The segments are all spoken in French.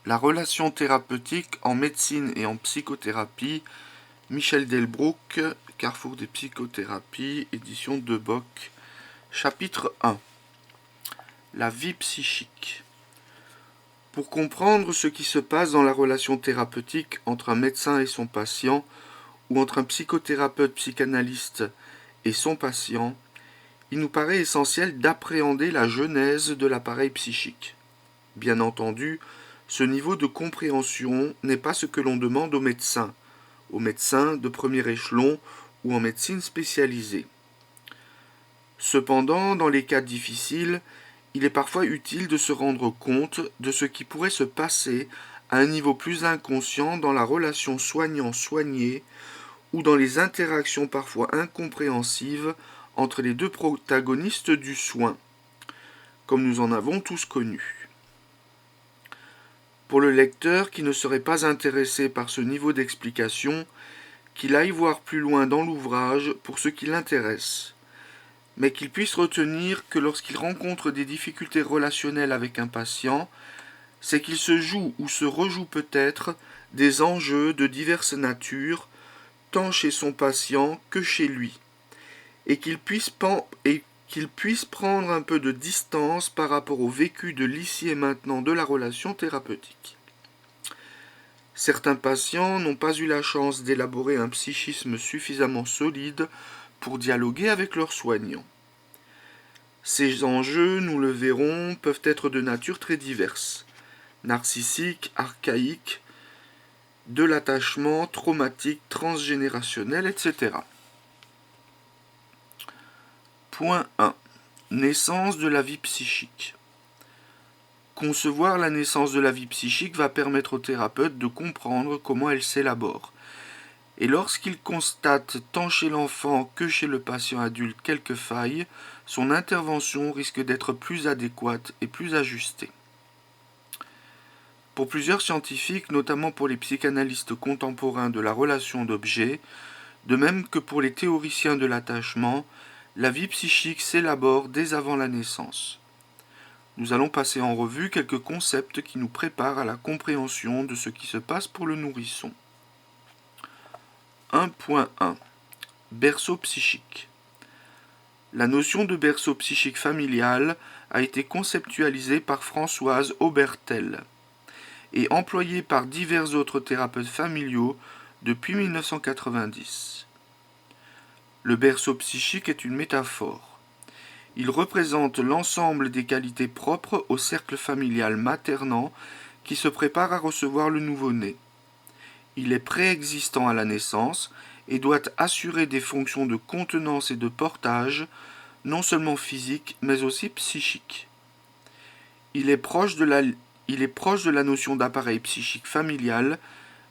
La relation thérapeutique en médecine et en psychothérapie, Michel Delbrück, Carrefour des psychothérapies, édition de Bock. Chapitre 1. La vie psychique. Pour comprendre ce qui se passe dans la relation thérapeutique entre un médecin et son patient, ou entre un psychothérapeute psychanalyste et son patient, il nous paraît essentiel d'appréhender la genèse de l'appareil psychique. Bien entendu, ce niveau de compréhension n'est pas ce que l'on demande aux médecins de premier échelon ou en médecine spécialisée. Cependant, dans les cas difficiles, il est parfois utile de se rendre compte de ce qui pourrait se passer à un niveau plus inconscient dans la relation soignant-soigné ou dans les interactions parfois incompréhensives entre les deux protagonistes du soin, comme nous en avons tous connu. Pour le lecteur qui ne serait pas intéressé par ce niveau d'explication, qu'il aille voir plus loin dans l'ouvrage pour ce qui l'intéresse, mais qu'il puisse retenir que lorsqu'il rencontre des difficultés relationnelles avec un patient, c'est qu'il se joue ou se rejoue peut-être des enjeux de diverses natures, tant chez son patient que chez lui, et qu'il puisse prendre un peu de distance par rapport au vécu de l'ici et maintenant de la relation thérapeutique. Certains patients n'ont pas eu la chance d'élaborer un psychisme suffisamment solide pour dialoguer avec leurs soignants. Ces enjeux, nous le verrons, peuvent être de nature très diverse, narcissiques, archaïques, de l'attachement, traumatique, transgénérationnel, etc. Point 1. Naissance de la vie psychique. Concevoir la naissance de la vie psychique va permettre au thérapeute de comprendre comment elle s'élabore. Et lorsqu'il constate tant chez l'enfant que chez le patient adulte quelques failles, son intervention risque d'être plus adéquate et plus ajustée. Pour plusieurs scientifiques, notamment pour les psychanalystes contemporains de la relation d'objet, de même que pour les théoriciens de l'attachement, la vie psychique s'élabore dès avant la naissance. Nous allons passer en revue quelques concepts qui nous préparent à la compréhension de ce qui se passe pour le nourrisson. 1.1. Berceau psychique. La notion de berceau psychique familial a été conceptualisée par Françoise Aubertel et employée par divers autres thérapeutes familiaux depuis 1990. Le berceau psychique est une métaphore. Il représente l'ensemble des qualités propres au cercle familial maternant qui se prépare à recevoir le nouveau-né. Il est préexistant à la naissance et doit assurer des fonctions de contenance et de portage, non seulement physiques, mais aussi psychiques. Il est proche de la notion d'appareil psychique familial,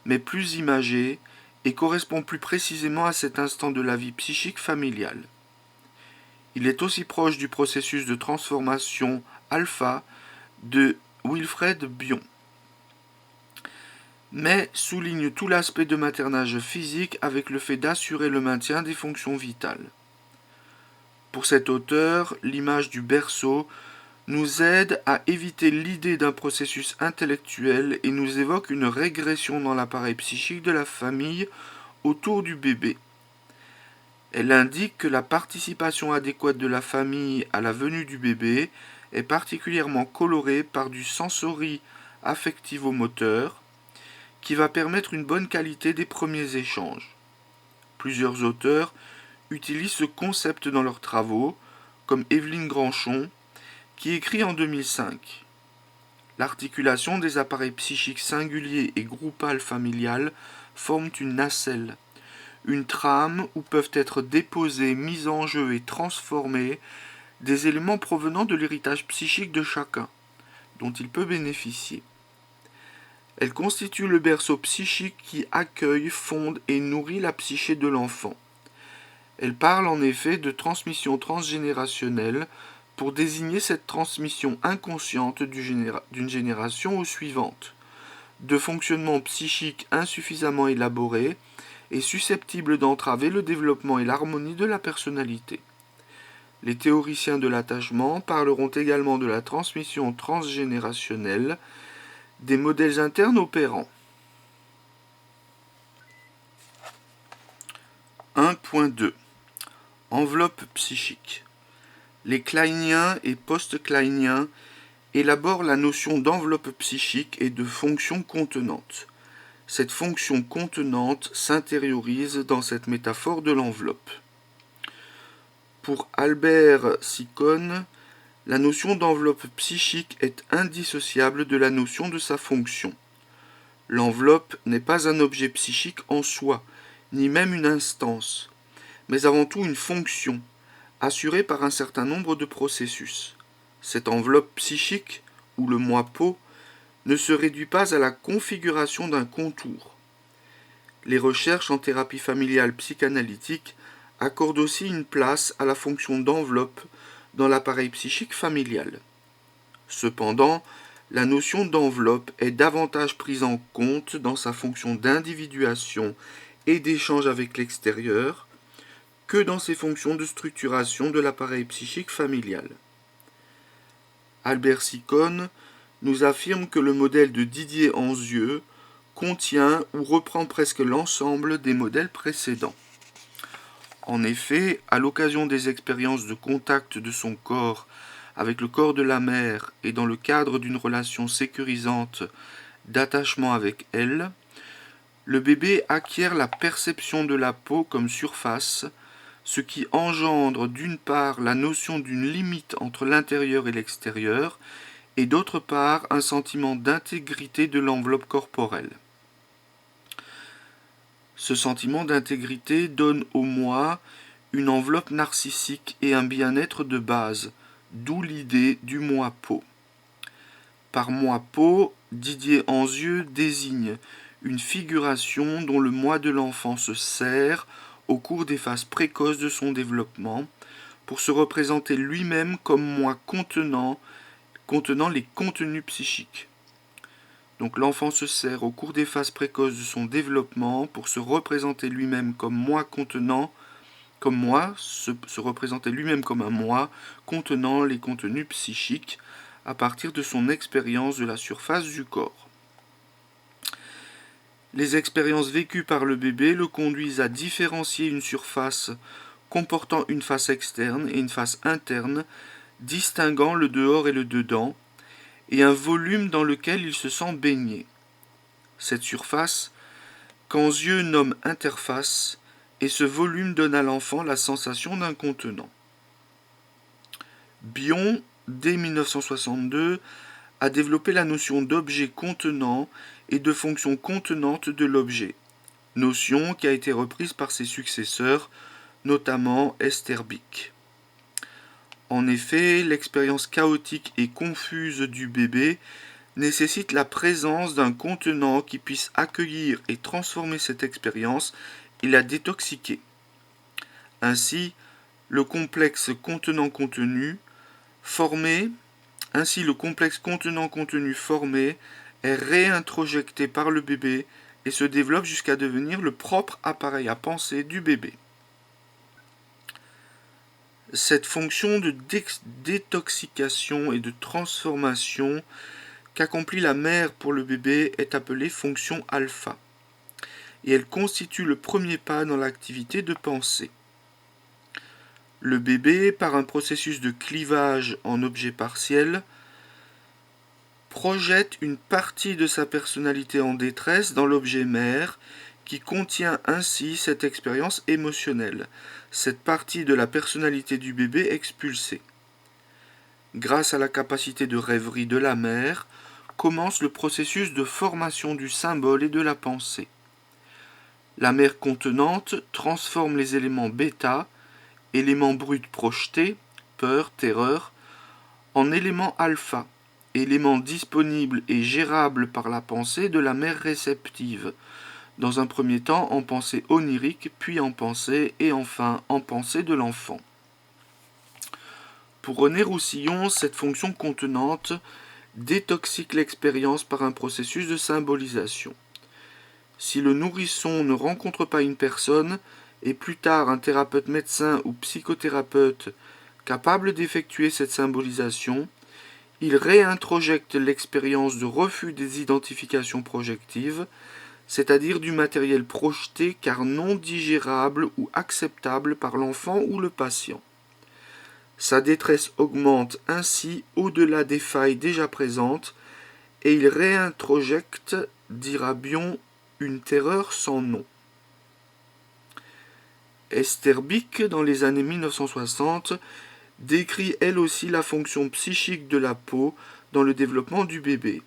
mais plus imagé, et correspond plus précisément à cet instant de la vie psychique familiale. Il est aussi proche du processus de transformation alpha de Wilfred Bion, mais souligne tout l'aspect de maternage physique avec le fait d'assurer le maintien des fonctions vitales. Pour cet auteur, l'image du berceau nous aide à éviter l'idée d'un processus intellectuel et nous évoque une régression dans l'appareil psychique de la famille autour du bébé. Elle indique que la participation adéquate de la famille à la venue du bébé est particulièrement colorée par du sensori-affectivo-moteur qui va permettre une bonne qualité des premiers échanges. Plusieurs auteurs utilisent ce concept dans leurs travaux, comme Évelyne Granchon, qui écrit en 2005. L'articulation des appareils psychiques singuliers et groupales familiales forment une nacelle, une trame où peuvent être déposés, mis en jeu et transformés des éléments provenant de l'héritage psychique de chacun, dont il peut bénéficier. Elle constitue le berceau psychique qui accueille, fonde et nourrit la psyché de l'enfant. Elle parle en effet de transmission transgénérationnelle pour désigner cette transmission inconsciente d'une génération aux suivantes, de fonctionnement psychique insuffisamment élaboré et susceptible d'entraver le développement et l'harmonie de la personnalité. Les théoriciens de l'attachement parleront également de la transmission transgénérationnelle, Des modèles internes opérants. 1.2 Enveloppe psychique. Les kleiniens et post-kleiniens élaborent la notion d'enveloppe psychique et de fonction contenante. Cette fonction contenante s'intériorise dans cette métaphore de l'enveloppe. Pour Albert Sicone, la notion d'enveloppe psychique est indissociable de la notion de sa fonction. L'enveloppe n'est pas un objet psychique en soi, ni même une instance, mais avant tout une fonction, assurée par un certain nombre de processus. Cette enveloppe psychique, ou le moi-peau, ne se réduit pas à la configuration d'un contour. Les recherches en thérapie familiale psychanalytique accordent aussi une place à la fonction d'enveloppe dans l'appareil psychique familial. Cependant, la notion d'enveloppe est davantage prise en compte dans sa fonction d'individuation et d'échange avec l'extérieur que dans ses fonctions de structuration de l'appareil psychique familial. Albert Sicone nous affirme que le modèle de Didier Anzieux contient ou reprend presque l'ensemble des modèles précédents. En effet, à l'occasion des expériences de contact de son corps avec le corps de la mère et dans le cadre d'une relation sécurisante d'attachement avec elle, le bébé acquiert la perception de la peau comme surface, ce qui engendre d'une part la notion d'une limite entre l'intérieur et l'extérieur, et d'autre part un sentiment d'intégrité de l'enveloppe corporelle. Ce sentiment d'intégrité donne au moi une enveloppe narcissique et un bien-être de base, d'où l'idée du moi-peau. Par moi-peau, Didier Anzieux désigne une figuration dont le moi de l'enfant se sert au cours des phases précoces de son développement pour se représenter lui-même comme moi contenant les contenus psychiques. Donc l'enfant se sert au cours des phases précoces de son développement pour se représenter lui-même comme moi contenant, comme moi, se représenter lui-même comme un moi contenant les contenus psychiques à partir de son expérience de la surface du corps. Les expériences vécues par le bébé le conduisent à différencier une surface comportant une face externe et une face interne, distinguant le dehors et le dedans, et un volume dans lequel il se sent baigné. Cette surface, qu'Anzieux nomme interface, et ce volume donne à l'enfant la sensation d'un contenant. Bion, dès 1962, a développé la notion d'objet contenant et de fonction contenante de l'objet, notion qui a été reprise par ses successeurs, notamment Esterbik. En effet, l'expérience chaotique et confuse du bébé nécessite la présence d'un contenant qui puisse accueillir et transformer cette expérience et la détoxiquer. Ainsi, le complexe contenant-contenu formé est réintrojecté par le bébé et se développe jusqu'à devenir le propre appareil à penser du bébé. Cette fonction de détoxication et de transformation qu'accomplit la mère pour le bébé est appelée fonction alpha, et elle constitue le premier pas dans l'activité de pensée. Le bébé, par un processus de clivage en objets partiels, projette une partie de sa personnalité en détresse dans l'objet mère, qui contient ainsi cette expérience émotionnelle, cette partie de la personnalité du bébé expulsée. Grâce à la capacité de rêverie de la mère, commence le processus de formation du symbole et de la pensée. La mère contenante transforme les éléments bêta, éléments bruts projetés, peur, terreur, en éléments alpha, éléments disponibles et gérables par la pensée de la mère réceptive, dans un premier temps en pensée onirique, puis en pensée et enfin en pensée de l'enfant. Pour René Roussillon, cette fonction contenante détoxique l'expérience par un processus de symbolisation. Si le nourrisson ne rencontre pas une personne, et plus tard un thérapeute médecin ou psychothérapeute capable d'effectuer cette symbolisation, Il réintrojecte l'expérience de refus des identifications projectives, c'est-à-dire du matériel projeté car non digérable ou acceptable par l'enfant ou le patient. Sa détresse augmente ainsi au-delà des failles déjà présentes et il réintrojecte, dira Bion, une terreur sans nom. Esther Bick, dans les années 1960, décrit elle aussi la fonction psychique de la peau dans le développement du bébé.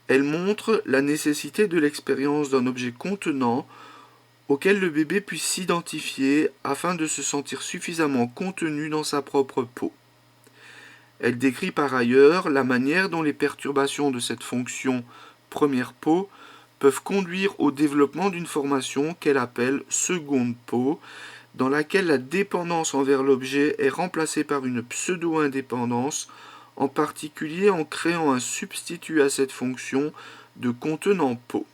Elle montre la nécessité de l'expérience d'un objet contenant auquel le bébé puisse s'identifier afin de se sentir suffisamment contenu dans sa propre peau. Elle décrit par ailleurs la manière dont les perturbations de cette fonction première peau peuvent conduire au développement d'une formation qu'elle appelle seconde peau, dans laquelle la dépendance envers l'objet est remplacée par une pseudo-indépendance, en particulier en créant un substitut à cette fonction de contenant peau.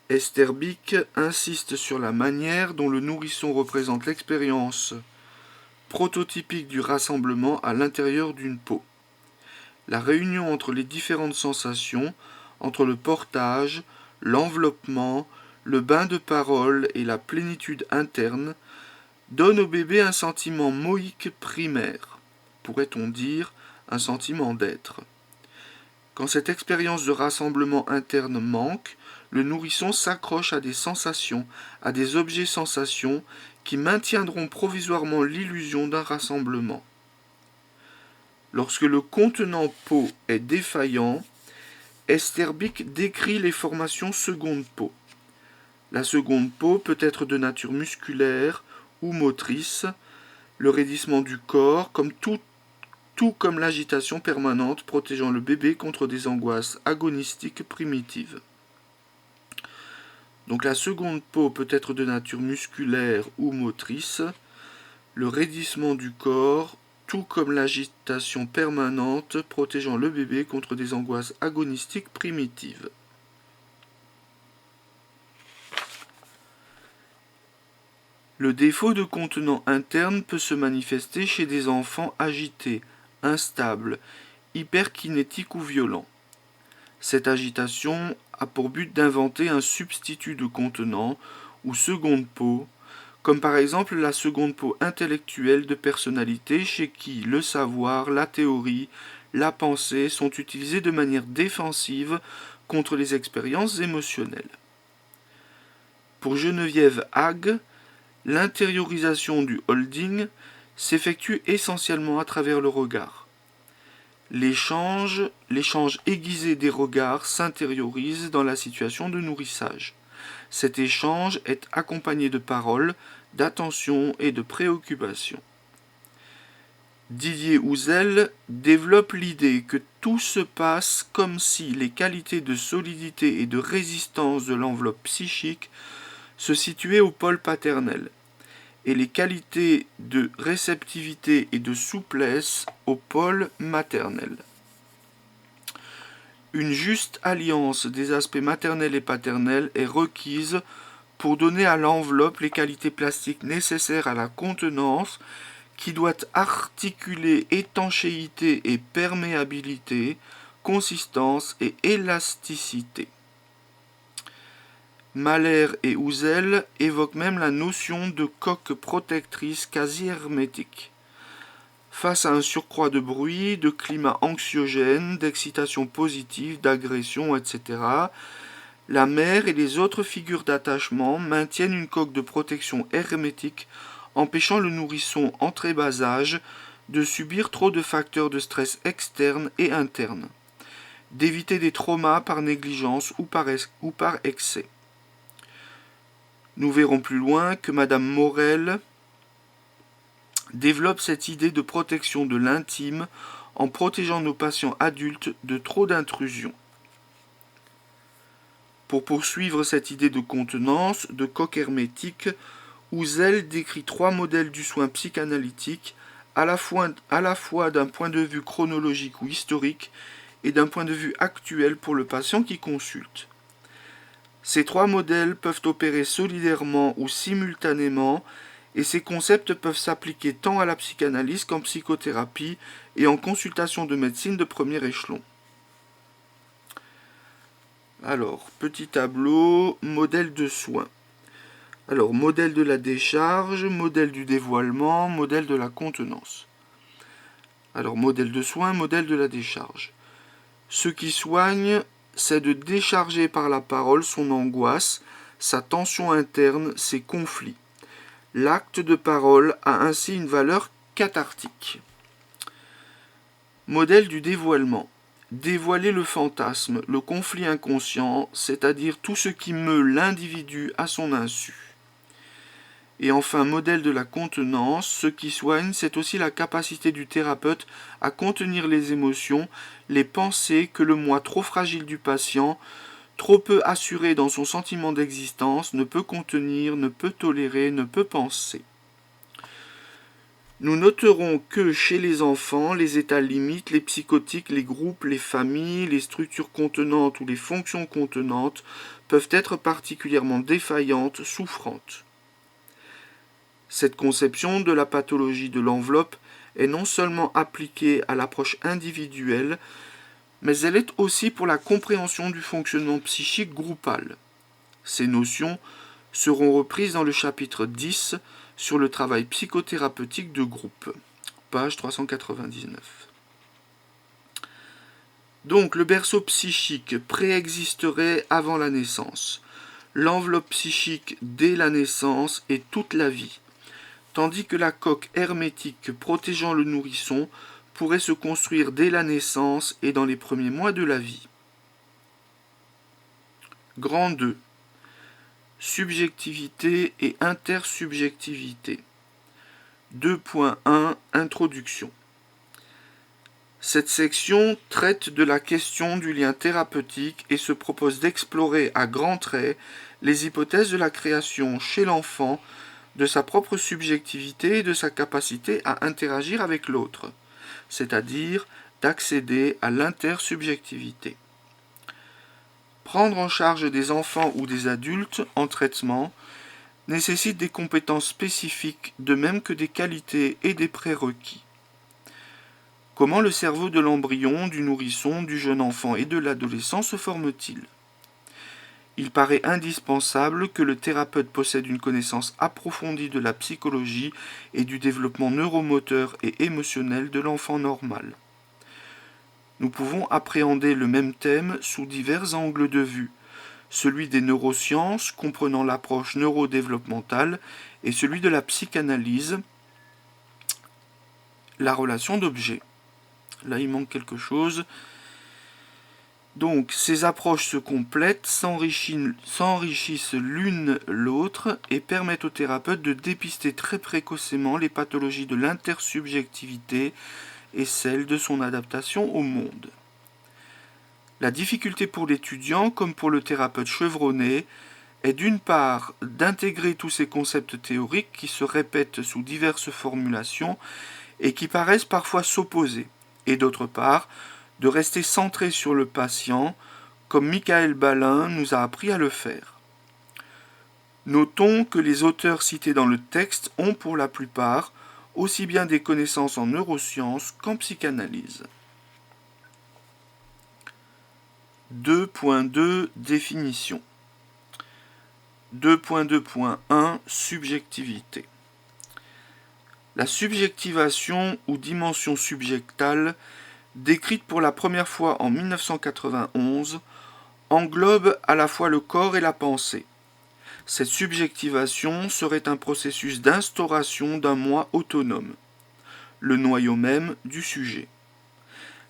Esther Bick insiste sur la manière dont le nourrisson représente l'expérience prototypique du rassemblement à l'intérieur d'une peau. La réunion entre les différentes sensations, entre le portage, l'enveloppement, le bain de parole et la plénitude interne, donne au bébé un sentiment moïque primaire, pourrait-on dire un sentiment d'être. Quand cette expérience de rassemblement interne manque, le nourrisson s'accroche à des sensations, à des objets sensations qui maintiendront provisoirement l'illusion d'un rassemblement. Lorsque le contenant peau est défaillant, Esther Bick décrit les formations seconde peau. La seconde peau peut être de nature musculaire ou motrice, le raidissement du corps, tout comme l'agitation permanente protégeant le bébé contre des angoisses agonistiques primitives. Donc la seconde peau peut être de nature musculaire ou motrice, le raidissement du corps, tout comme l'agitation permanente protégeant le bébé contre des angoisses agonistiques primitives. Le défaut de contenant interne peut se manifester chez des enfants agités, instables, hyperkinétiques ou violents. Cette agitation a pour but d'inventer un substitut de contenant ou seconde peau, comme par exemple la seconde peau intellectuelle de personnalité chez qui le savoir, la théorie, la pensée sont utilisés de manière défensive contre les expériences émotionnelles. Pour Geneviève Hague, l'intériorisation du holding s'effectue essentiellement à travers le regard. L'échange aiguisé des regards s'intériorise dans la situation de nourrissage. Cet échange est accompagné de paroles, d'attention et de préoccupation. Didier Houzel développe l'idée que tout se passe comme si les qualités de solidité et de résistance de l'enveloppe psychique se situaient au pôle paternel, et les qualités de réceptivité et de souplesse au pôle maternel. Une juste alliance des aspects maternels et paternels est requise pour donner à l'enveloppe les qualités plastiques nécessaires à la contenance qui doit articuler étanchéité et perméabilité, consistance et élasticité. Mahler et Houzel évoquent même la notion de coque protectrice quasi hermétique. Face à un surcroît de bruit, de climat anxiogène, d'excitation positive, d'agression, etc., la mère et les autres figures d'attachement maintiennent une coque de protection hermétique, empêchant le nourrisson en très bas âge de subir trop de facteurs de stress externes et internes, d'éviter des traumas par négligence ou par excès. Nous verrons plus loin que Madame Morel développe cette idée de protection de l'intime en protégeant nos patients adultes de trop d'intrusions. Pour poursuivre cette idée de contenance, de coque hermétique, Houzel décrit 3 modèles du soin psychanalytique, à la fois d'un point de vue chronologique ou historique et d'un point de vue actuel pour le patient qui consulte. Ces 3 modèles peuvent opérer solidairement ou simultanément et ces concepts peuvent s'appliquer tant à la psychanalyse qu'en psychothérapie et en consultation de médecine de premier échelon. Alors, petit tableau, modèle de soins. Alors, modèle de la décharge, modèle du dévoilement, modèle de la contenance. Alors, modèle de soins, modèle de la décharge. Ce qui soigne, c'est de décharger par la parole son angoisse, sa tension interne, ses conflits. L'acte de parole a ainsi une valeur cathartique. Modèle du dévoilement. Dévoiler le fantasme, le conflit inconscient, c'est-à-dire tout ce qui meut l'individu à son insu. Et enfin, modèle de la contenance, ce qui soigne, c'est aussi la capacité du thérapeute à contenir les émotions, les pensées que le moi trop fragile du patient, trop peu assuré dans son sentiment d'existence, ne peut contenir, ne peut tolérer, ne peut penser. Nous noterons que chez les enfants, les états limites, les psychotiques, les groupes, les familles, les structures contenantes ou les fonctions contenantes peuvent être particulièrement défaillantes, souffrantes. Cette conception de la pathologie de l'enveloppe est non seulement appliquée à l'approche individuelle, mais elle est aussi pour la compréhension du fonctionnement psychique groupal. Ces notions seront reprises dans le chapitre 10 sur le travail psychothérapeutique de groupe, page 399. Donc le berceau psychique préexisterait avant la naissance, l'enveloppe psychique dès la naissance et toute la vie, tandis que la coque hermétique protégeant le nourrisson pourrait se construire dès la naissance et dans les premiers mois de la vie. Grand 2. Subjectivité et intersubjectivité. 2.1 Introduction. Cette section traite de la question du lien thérapeutique et se propose d'explorer à grands traits les hypothèses de la création chez l'enfant de sa propre subjectivité et de sa capacité à interagir avec l'autre, c'est-à-dire d'accéder à l'intersubjectivité. Prendre en charge des enfants ou des adultes en traitement nécessite des compétences spécifiques de même que des qualités et des prérequis. Comment le cerveau de l'embryon, du nourrisson, du jeune enfant et de l'adolescent se forme-t-il ? Il paraît indispensable que le thérapeute possède une connaissance approfondie de la psychologie et du développement neuromoteur et émotionnel de l'enfant normal. Nous pouvons appréhender le même thème sous divers angles de vue, celui des neurosciences comprenant l'approche neurodéveloppementale et celui de la psychanalyse, la relation d'objet. Là, il manque quelque chose. Donc, ces approches se complètent, s'enrichissent l'une l'autre et permettent au thérapeute de dépister très précocement les pathologies de l'intersubjectivité et celles de son adaptation au monde. La difficulté pour l'étudiant, comme pour le thérapeute chevronné, est d'une part d'intégrer tous ces concepts théoriques qui se répètent sous diverses formulations et qui paraissent parfois s'opposer, et d'autre part, de rester centré sur le patient, comme Michael Balin nous a appris à le faire. Notons que les auteurs cités dans le texte ont pour la plupart aussi bien des connaissances en neurosciences qu'en psychanalyse. 2.2 Définition. 2.2.1 Subjectivité. La subjectivation ou dimension subjectale, décrite pour la première fois en 1991, englobe à la fois le corps et la pensée. Cette subjectivation serait un processus d'instauration d'un moi autonome, le noyau même du sujet.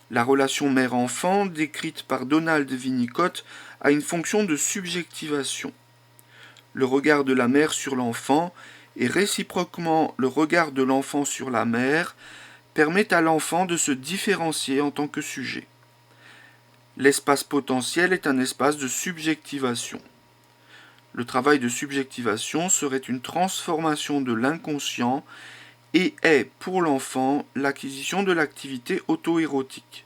La relation mère-enfant, décrite par Donald Winnicott, a une fonction de subjectivation. Le regard de la mère sur l'enfant et réciproquement le regard de l'enfant sur la mère permet à l'enfant de se différencier en tant que sujet. L'espace potentiel est un espace de subjectivation. Le travail de subjectivation serait une transformation de l'inconscient et est, pour l'enfant, l'acquisition de l'activité auto-érotique.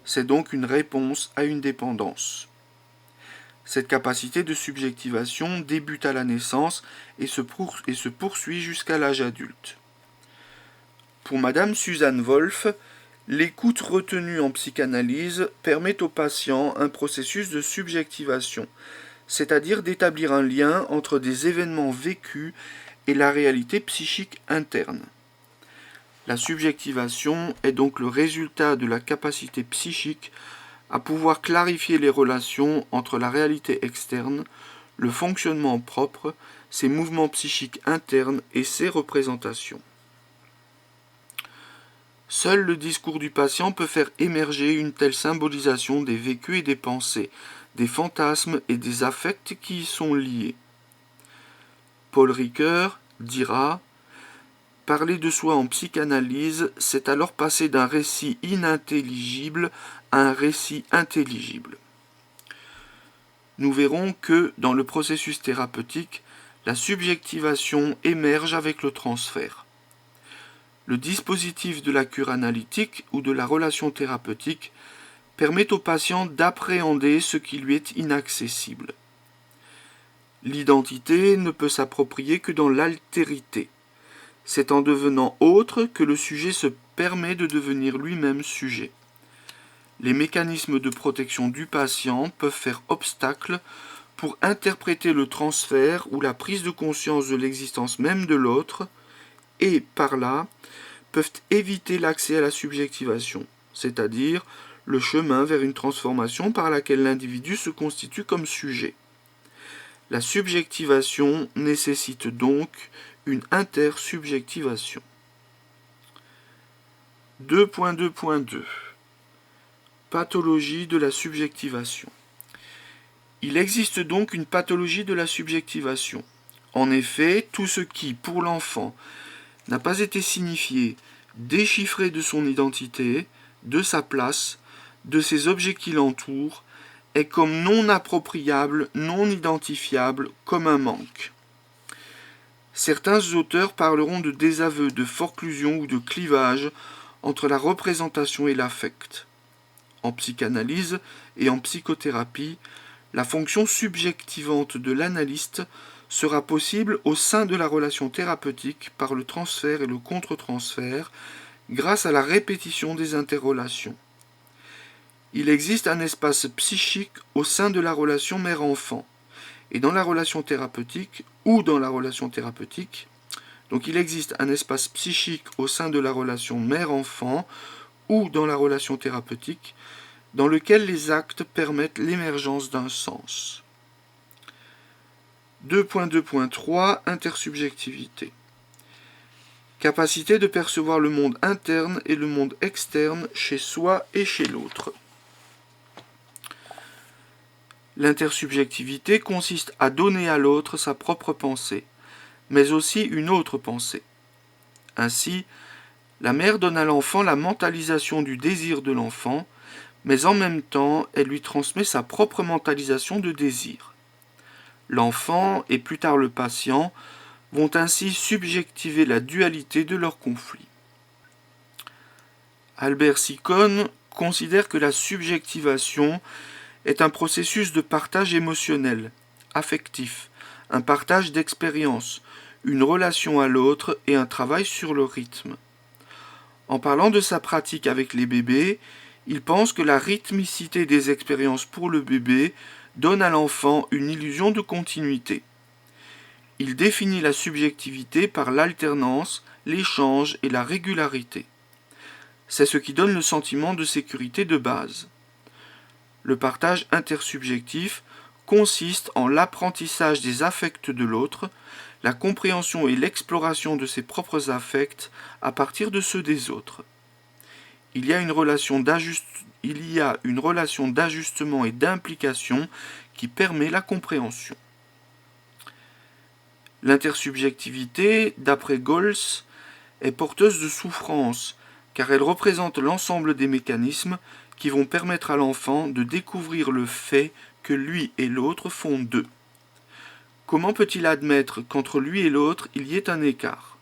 C'est donc une réponse à une dépendance. Cette capacité de subjectivation débute à la naissance et se poursuit jusqu'à l'âge adulte. Pour Madame Suzanne Wolf, l'écoute retenue en psychanalyse permet au patient un processus de subjectivation, c'est-à-dire d'établir un lien entre des événements vécus et la réalité psychique interne. La subjectivation est donc le résultat de la capacité psychique à pouvoir clarifier les relations entre la réalité externe, le fonctionnement propre, ses mouvements psychiques internes et ses représentations. Seul le discours du patient peut faire émerger une telle symbolisation des vécus et des pensées, des fantasmes et des affects qui y sont liés. Paul Ricoeur dira « Parler de soi en psychanalyse, c'est alors passer d'un récit inintelligible à un récit intelligible. » Nous verrons que, dans le processus thérapeutique, la subjectivation émerge avec le transfert. Le dispositif de la cure analytique ou de la relation thérapeutique permet au patient d'appréhender ce qui lui est inaccessible. L'identité ne peut s'approprier que dans l'altérité. C'est en devenant autre que le sujet se permet de devenir lui-même sujet. Les mécanismes de protection du patient peuvent faire obstacle pour interpréter le transfert ou la prise de conscience de l'existence même de l'autre et, par là, peuvent éviter l'accès à la subjectivation, c'est-à-dire le chemin vers une transformation par laquelle l'individu se constitue comme sujet. La subjectivation nécessite donc une intersubjectivation. 2.2.2 Pathologie de la subjectivation. Il existe donc une pathologie de la subjectivation. En effet, tout ce qui, pour l'enfant, n'a pas été signifié, déchiffré de son identité, de sa place, de ses objets qui l'entourent, est comme non appropriable, non identifiable, comme un manque. Certains auteurs parleront de désaveu, de forclusion ou de clivage entre la représentation et l'affect. En psychanalyse et en psychothérapie, la fonction subjectivante de l'analyste sera possible au sein de la relation thérapeutique par le transfert et le contre-transfert grâce à la répétition des interrelations. Il existe un espace psychique au sein de la relation mère-enfant et dans la relation thérapeutique ou dans la relation thérapeutique. Donc il existe un espace psychique au sein de la relation mère-enfant ou dans la relation thérapeutique dans lequel les actes permettent l'émergence d'un sens. 2.2.3 Intersubjectivité. Capacité de percevoir le monde interne et le monde externe chez soi et chez l'autre. L'intersubjectivité consiste à donner à l'autre sa propre pensée, mais aussi une autre pensée. Ainsi, la mère donne à l'enfant la mentalisation du désir de l'enfant, mais en même temps, elle lui transmet sa propre mentalisation de désir. L'enfant, et plus tard le patient, vont ainsi subjectiver la dualité de leur conflit. Albert Sicone considère que la subjectivation est un processus de partage émotionnel, affectif, un partage d'expérience, une relation à l'autre et un travail sur le rythme. En parlant de sa pratique avec les bébés, il pense que la rythmicité des expériences pour le bébé donne à l'enfant une illusion de continuité. Il définit la subjectivité par l'alternance, l'échange et la régularité. C'est ce qui donne le sentiment de sécurité de base. Le partage intersubjectif consiste en l'apprentissage des affects de l'autre, la compréhension et l'exploration de ses propres affects à partir de ceux des autres. Il y a une relation d'ajustement et d'implication qui permet la compréhension. L'intersubjectivité, d'après Gols, est porteuse de souffrance, car elle représente l'ensemble des mécanismes qui vont permettre à l'enfant de découvrir le fait que lui et l'autre font d'eux. Comment peut-il admettre qu'entre lui et l'autre il y ait un écart ?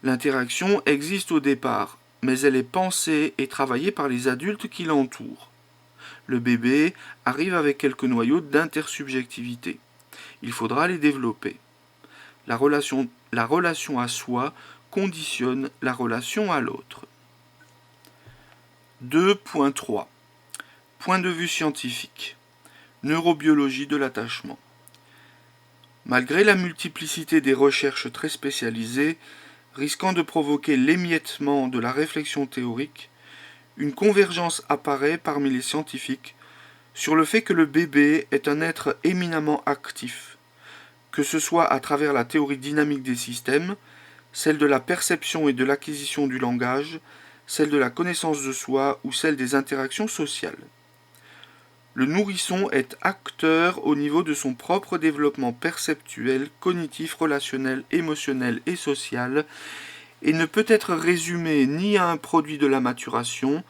L'interaction existe au départ, mais elle est pensée et travaillée par les adultes qui l'entourent. le bébé arrive avec quelques noyaux d'intersubjectivité. Il faudra les développer. La relation à soi conditionne la relation à l'autre. 2.3 Point de vue scientifique. Neurobiologie de l'attachement. Malgré la multiplicité des recherches très spécialisées, risquant de provoquer l'émiettement de la réflexion théorique, une convergence apparaît parmi les scientifiques sur le fait que le bébé est un être éminemment actif, que ce soit à travers la théorie dynamique des systèmes, celle de la perception et de l'acquisition du langage, celle de la connaissance de soi ou celle des interactions sociales. Le nourrisson est acteur au niveau de son propre développement perceptuel, cognitif, relationnel, émotionnel et social, et ne peut être résumé ni à un produit de la maturation,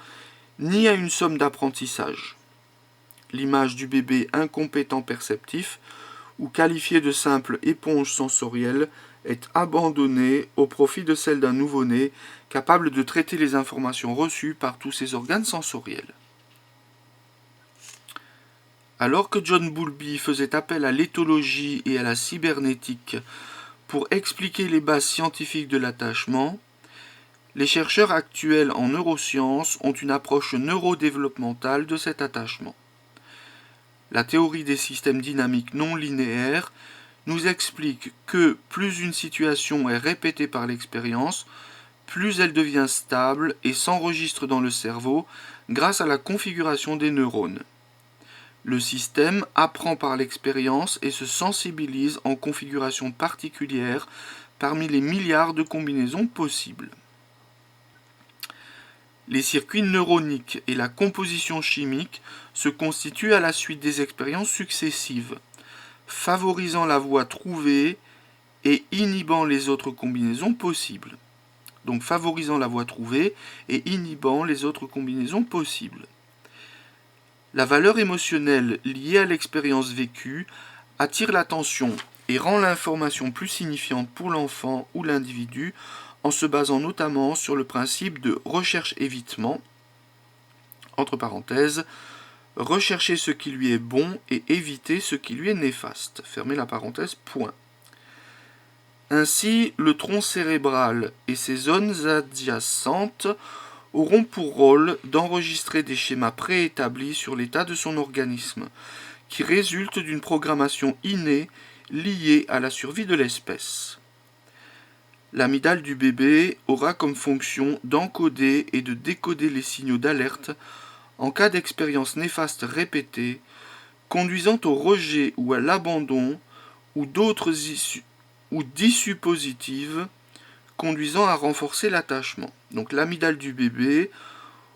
ni à une somme d'apprentissage. L'image du bébé incompétent perceptif, ou qualifié de simple éponge sensorielle, est abandonnée au profit de celle d'un nouveau-né capable de traiter les informations reçues par tous ses organes sensoriels. Alors que John Bowlby faisait appel à l'éthologie et à la cybernétique pour expliquer les bases scientifiques de l'attachement, les chercheurs actuels en neurosciences ont une approche neurodéveloppementale de cet attachement. La théorie des systèmes dynamiques non linéaires nous explique que plus une situation est répétée par l'expérience, plus elle devient stable et s'enregistre dans le cerveau grâce à la configuration des neurones. Le système apprend par l'expérience et se sensibilise en configuration particulière parmi les milliards de combinaisons possibles. Les circuits neuroniques et la composition chimique se constituent à la suite des expériences successives, favorisant la voie trouvée et inhibant les autres combinaisons possibles. Donc favorisant la voie trouvée et inhibant les autres combinaisons possibles. La valeur émotionnelle liée à l'expérience vécue attire l'attention et rend l'information plus signifiante pour l'enfant ou l'individu en se basant notamment sur le principe de recherche-évitement, entre parenthèses, rechercher ce qui lui est bon et éviter ce qui lui est néfaste, fermez la parenthèse, point. Ainsi, le tronc cérébral et ses zones adjacentes auront pour rôle d'enregistrer des schémas préétablis sur l'état de son organisme, qui résultent d'une programmation innée liée à la survie de l'espèce. L'amygdale du bébé aura comme fonction d'encoder et de décoder les signaux d'alerte en cas d'expérience néfaste répétée, conduisant au rejet ou à l'abandon ou d'issues positives conduisant à renforcer l'attachement. Donc l'amygdale du bébé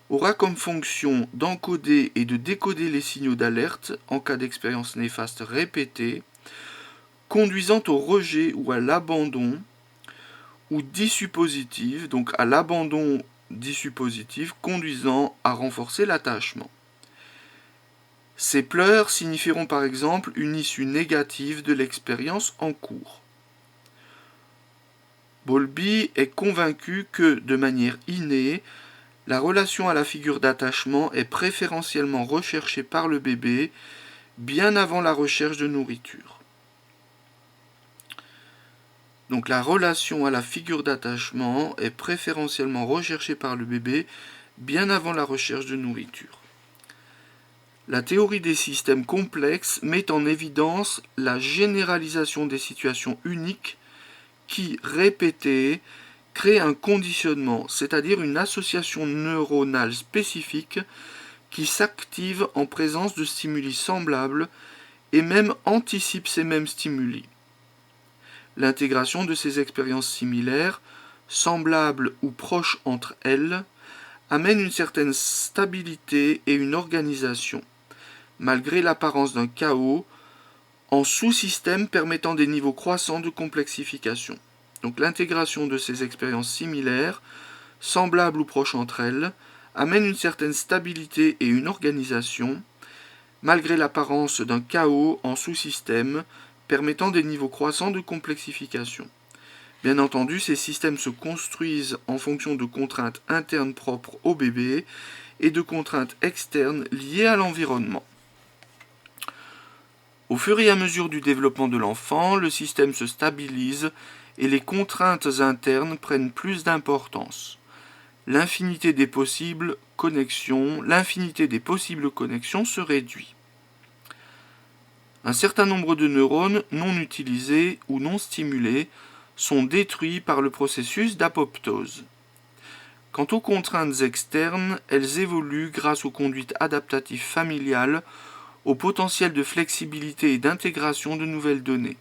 aura comme fonction d'encoder et de décoder les signaux d'alerte en cas d'expérience néfaste répétée, conduisant au rejet ou à l'abandon ou d'issues positives, donc à l'abandon d'issues positives conduisant à renforcer l'attachement. Ces pleurs signifieront par exemple une issue négative de l'expérience en cours. Bowlby est convaincu que, de manière innée, la relation à la figure d'attachement est préférentiellement recherchée par le bébé bien avant la recherche de nourriture. Donc la relation à la figure d'attachement est préférentiellement recherchée par le bébé bien avant la recherche de nourriture. La théorie des systèmes complexes met en évidence la généralisation des situations uniques qui, répétées, créent un conditionnement, c'est-à-dire une association neuronale spécifique qui s'active en présence de stimuli semblables et même anticipe ces mêmes stimuli. L'intégration de ces expériences similaires, semblables ou proches entre elles, amène une certaine stabilité et une organisation, malgré l'apparence d'un chaos, en sous-systèmes permettant des niveaux croissants de complexification. Donc l'intégration de ces expériences similaires, semblables ou proches entre elles, amène une certaine stabilité et une organisation, malgré l'apparence d'un chaos en sous-systèmes permettant des niveaux croissants de complexification. Bien entendu, ces systèmes se construisent en fonction de contraintes internes propres au bébé et de contraintes externes liées à l'environnement. Au fur et à mesure du développement de l'enfant, le système se stabilise et les contraintes internes prennent plus d'importance. L'infinité des possibles connexions se réduit. Un certain nombre de neurones non utilisés ou non stimulés sont détruits par le processus d'apoptose. Quant aux contraintes externes, elles évoluent grâce aux conduites adaptatives familiales, au potentiel de flexibilité et d'intégration de nouvelles données.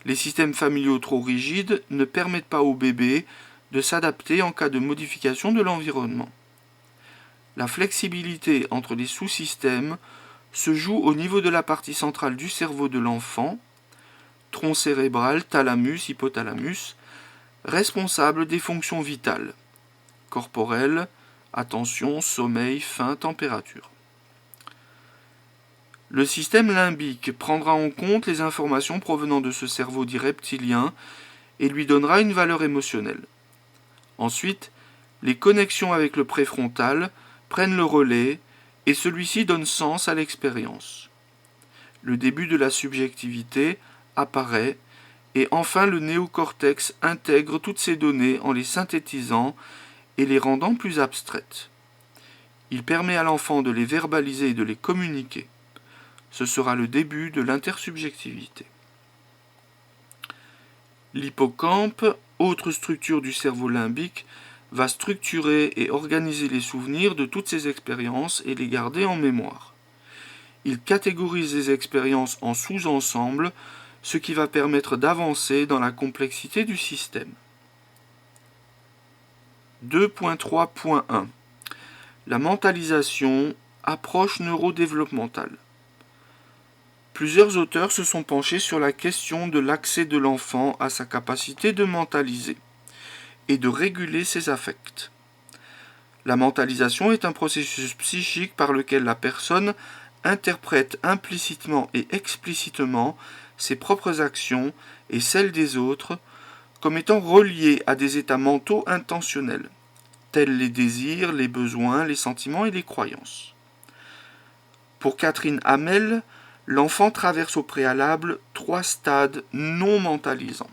Les systèmes familiaux trop rigides ne permettent pas au bébé de s'adapter en cas de modification de l'environnement. La flexibilité entre les sous-systèmes se joue au niveau de la partie centrale du cerveau de l'enfant, tronc cérébral, thalamus, hypothalamus, responsable des fonctions vitales, corporelles, attention, sommeil, faim, température. Le système limbique prendra en compte les informations provenant de ce cerveau dit reptilien et lui donnera une valeur émotionnelle. Ensuite, les connexions avec le préfrontal prennent le relais et celui-ci donne sens à l'expérience. Le début de la subjectivité apparaît et enfin le néocortex intègre toutes ces données en les synthétisant et les rendant plus abstraites. Il permet à l'enfant de les verbaliser et de les communiquer. Ce sera le début de l'intersubjectivité. L'hippocampe, autre structure du cerveau limbique, va structurer et organiser les souvenirs de toutes ces expériences et les garder en mémoire. Il catégorise les expériences en sous-ensembles, ce qui va permettre d'avancer dans la complexité du système. 2.3.1 La mentalisation, approche neurodéveloppementale. Plusieurs auteurs se sont penchés sur la question de l'accès de l'enfant à sa capacité de mentaliser et de réguler ses affects. La mentalisation est un processus psychique par lequel la personne interprète implicitement et explicitement ses propres actions et celles des autres comme étant reliées à des états mentaux intentionnels, tels les désirs, les besoins, les sentiments et les croyances. Pour Catherine Hamel, l'enfant traverse au préalable 3 stades non mentalisants.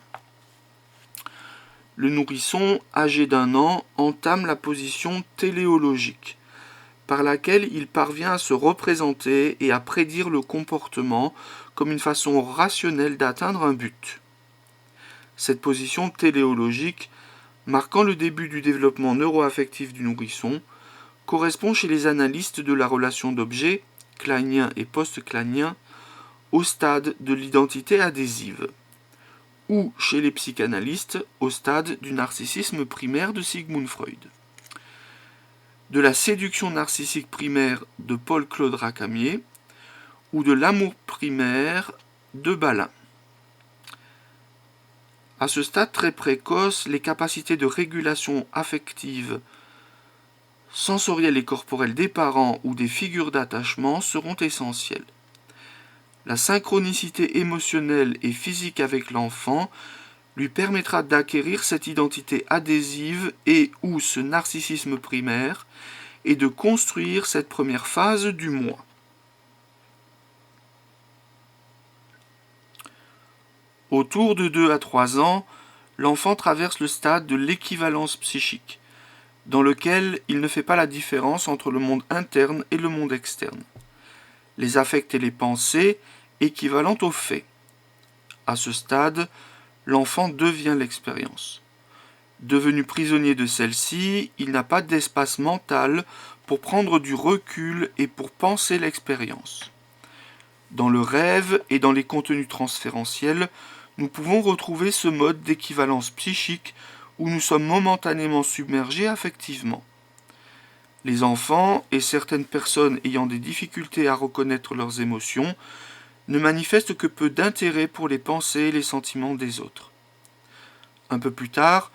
Le nourrisson, âgé d'1 an, entame la position téléologique, par laquelle il parvient à se représenter et à prédire le comportement comme une façon rationnelle d'atteindre un but. Cette position téléologique, marquant le début du développement neuroaffectif du nourrisson, correspond chez les analystes de la relation d'objet, kleinien et post-kleinien, au stade de l'identité adhésive, ou chez les psychanalystes au stade du narcissisme primaire de Sigmund Freud. De la séduction narcissique primaire de Paul-Claude Racamier ou de l'amour primaire de Balin. À ce stade très précoce, les capacités de régulation affective, sensorielle et corporelle des parents ou des figures d'attachement seront essentielles. La synchronicité émotionnelle et physique avec l'enfant lui permettra d'acquérir cette identité adhésive et ou ce narcissisme primaire et de construire cette première phase du moi. Autour de 2 à 3 ans, l'enfant traverse le stade de l'équivalence psychique, dans lequel il ne fait pas la différence entre le monde interne et le monde externe. Les affects et les pensées équivalent aux faits. À ce stade, l'enfant devient l'expérience. Devenu prisonnier de celle-ci, il n'a pas d'espace mental pour prendre du recul et pour penser l'expérience. Dans le rêve et dans les contenus transférentiels, nous pouvons retrouver ce mode d'équivalence psychique où nous sommes momentanément submergés affectivement. Les enfants et certaines personnes ayant des difficultés à reconnaître leurs émotions ne manifestent que peu d'intérêt pour les pensées et les sentiments des autres. Un peu plus tard,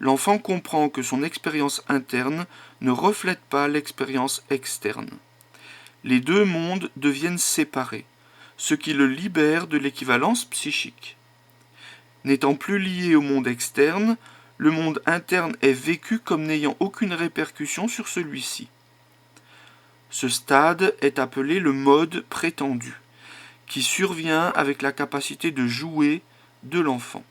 l'enfant comprend que son expérience interne ne reflète pas l'expérience externe. Les deux mondes deviennent séparés, ce qui le libère de l'équivalence psychique. N'étant plus lié au monde externe, le monde interne est vécu comme n'ayant aucune répercussion sur celui-ci. Ce stade est appelé le mode prétendu, qui survient avec la capacité de jouer de l'enfant.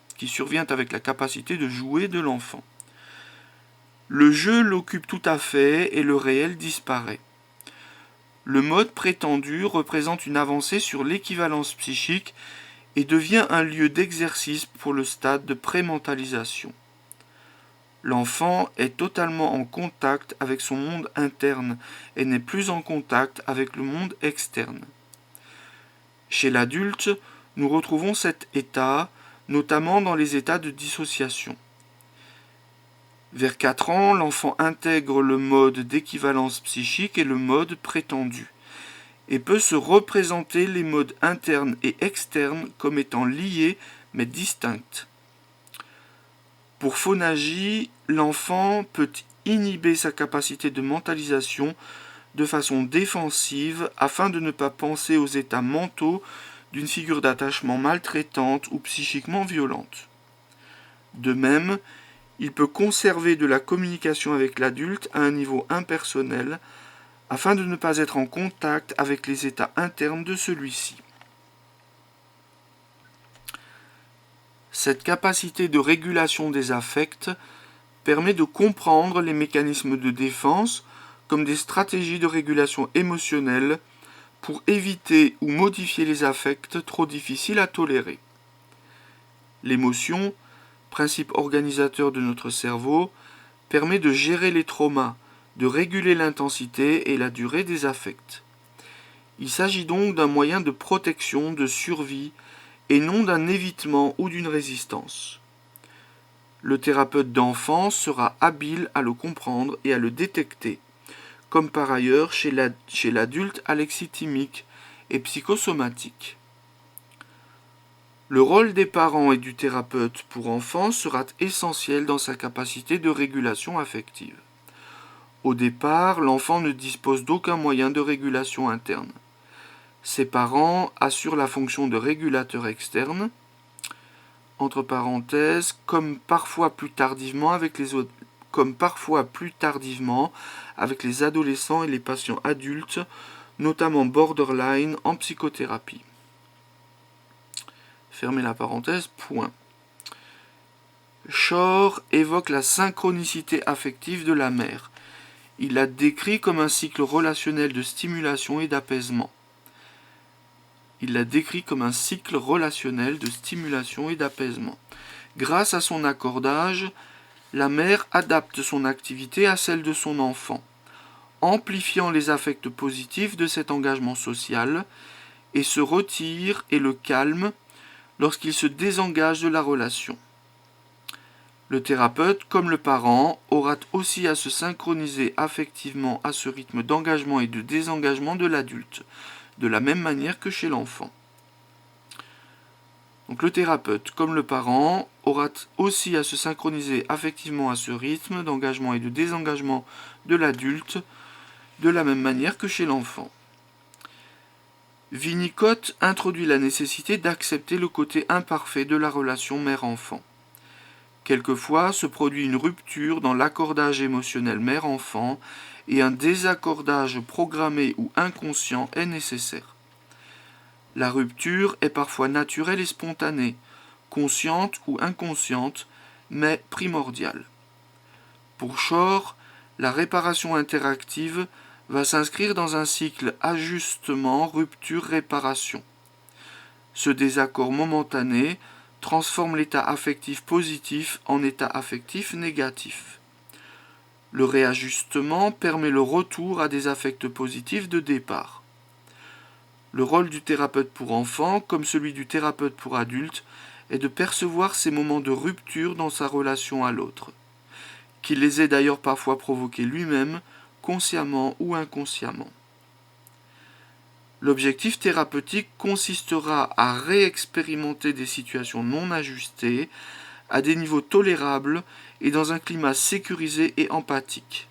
Le jeu l'occupe tout à fait et le réel disparaît. Le mode prétendu représente une avancée sur l'équivalence psychique et devient un lieu d'exercice pour le stade de prémentalisation. L'enfant est totalement en contact avec son monde interne et n'est plus en contact avec le monde externe. Chez l'adulte, nous retrouvons cet état, notamment dans les états de dissociation. Vers 4 ans, l'enfant intègre le mode d'équivalence psychique et le mode prétendu, et peut se représenter les modes internes et externes comme étant liés mais distincts. Pour Phonagy, l'enfant peut inhiber sa capacité de mentalisation de façon défensive afin de ne pas penser aux états mentaux d'une figure d'attachement maltraitante ou psychiquement violente. De même, il peut conserver de la communication avec l'adulte à un niveau impersonnel afin de ne pas être en contact avec les états internes de celui-ci. Cette capacité de régulation des affects permet de comprendre les mécanismes de défense comme des stratégies de régulation émotionnelle pour éviter ou modifier les affects trop difficiles à tolérer. L'émotion, principe organisateur de notre cerveau, permet de gérer les traumas, de réguler l'intensité et la durée des affects. Il s'agit donc d'un moyen de protection, de survie, et non d'un évitement ou d'une résistance. Le thérapeute d'enfance sera habile à le comprendre et à le détecter, comme par ailleurs chez l'adulte alexithymique et psychosomatique. Le rôle des parents et du thérapeute pour enfants sera essentiel dans sa capacité de régulation affective. Au départ, l'enfant ne dispose d'aucun moyen de régulation interne. Ses parents assurent la fonction de régulateur externe, entre parenthèses, comme parfois plus tardivement avec les adolescents et les patients adultes, notamment borderline en psychothérapie. Fermez la parenthèse, point. Shore évoque la synchronicité affective de la mère. Il la décrit comme un cycle relationnel de stimulation et d'apaisement. Grâce à son accordage, la mère adapte son activité à celle de son enfant, amplifiant les affects positifs de cet engagement social, et se retire et le calme lorsqu'il se désengage de la relation. Le thérapeute, comme le parent, aura aussi à se synchroniser affectivement à ce rythme d'engagement et de désengagement de l'adulte, de la même manière que chez l'enfant. Donc le thérapeute, comme le parent, aura aussi à se synchroniser affectivement à ce rythme d'engagement et de désengagement de l'adulte, de la même manière que chez l'enfant. Winnicott introduit la nécessité d'accepter le côté imparfait de la relation mère-enfant. Quelquefois se produit une rupture dans l'accordage émotionnel mère-enfant et un désaccordage programmé ou inconscient est nécessaire. La rupture est parfois naturelle et spontanée, consciente ou inconsciente, mais primordiale. Pour Shore, la réparation interactive va s'inscrire dans un cycle ajustement, rupture, réparation. Ce désaccord momentané transforme l'état affectif positif en état affectif négatif. Le réajustement permet le retour à des affects positifs de départ. Le rôle du thérapeute pour enfants, comme celui du thérapeute pour adultes, est de percevoir ces moments de rupture dans sa relation à l'autre, qu'il les ait d'ailleurs parfois provoqués lui-même, consciemment ou inconsciemment. L'objectif thérapeutique consistera à réexpérimenter des situations non ajustées, à des niveaux tolérables et dans un climat sécurisé et empathique.